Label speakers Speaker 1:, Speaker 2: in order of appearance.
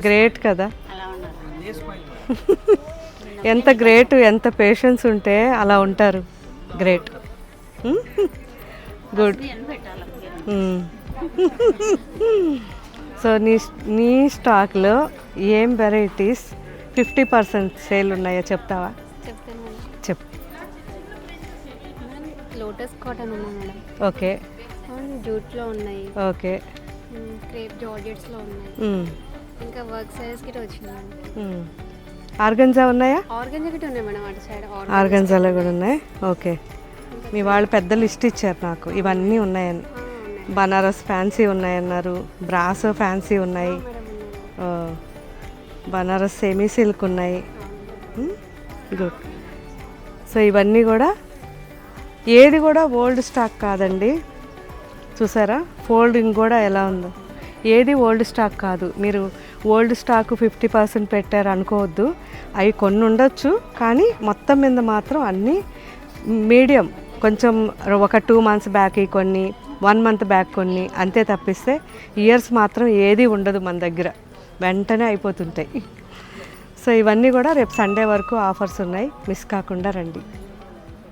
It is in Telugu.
Speaker 1: గ్రేట్ కదా.
Speaker 2: అలా ఉన్నారు.
Speaker 1: ఎంత గ్రేట్, ఎంత పేషెన్స్ ఉంటే అలా ఉంటారు. గ్రేట్. గుడ్.
Speaker 2: అని పెట్టాలి.
Speaker 1: సో నీ స్టాక్లో ఏం వెరైటీస్ 50% సేల్ ఉన్నాయో చెప్తావా?
Speaker 3: చెప్తాను మేడం.
Speaker 1: చెప్పు.
Speaker 3: లోటస్ కాటన్ ఉన్నాయి మేడం,
Speaker 1: ఓకే
Speaker 3: జూట్లో ఉన్నాయి,
Speaker 1: ఓకే.
Speaker 3: క్రేప్ జార్జెట్స్లో ఉన్నాయి, ఇంకా వర్క్ సైజ్ కిట్ వచ్చినాయి మేడం.
Speaker 1: ఆర్గంజా ఉన్నాయా?
Speaker 3: ఆర్గంజా కిట్ ఉన్నాయి మేడం అటు సైడ్.
Speaker 1: ఆర్గంజాలో కూడా ఉన్నాయి. ఓకే. మీ వాళ్ళు పెద్ద లిస్ట్ ఇచ్చారు నాకు ఇవన్నీ ఉన్నాయని. బనారస్ ఫ్యాన్సీ ఉన్నాయన్నారు, బ్రాసో ఫ్యాన్సీ ఉన్నాయి, బనారస్ సెమీ సిల్క్ ఉన్నాయి. గుడ్. సో ఇవన్నీ కూడా ఏది కూడా ఓల్డ్ స్టాక్ కాదండి. చూసారా ఫోల్డింగ్ కూడా ఎలా ఉందో. ఏది ఓల్డ్ స్టాక్ కాదు. మీరు ఓల్డ్ స్టాక్ 50% పెట్టారు అనుకోవద్దు. అవి కొన్ని ఉండొచ్చు, కానీ మొత్తం మీద మాత్రం అన్నీ మీడియం. కొంచెం ఒక 2 months బ్యాక్ కొన్ని, 1 month బ్యాక్ కొన్ని, అంతే తప్పిస్తే ఇయర్స్ మాత్రం ఏది ఉండదు మన దగ్గర, వెంటనే అయిపోతుంటాయి. సో ఇవన్నీ కూడా రేపు సండే వరకు ఆఫర్స్ ఉన్నాయి, మిస్ కాకుండా రండి.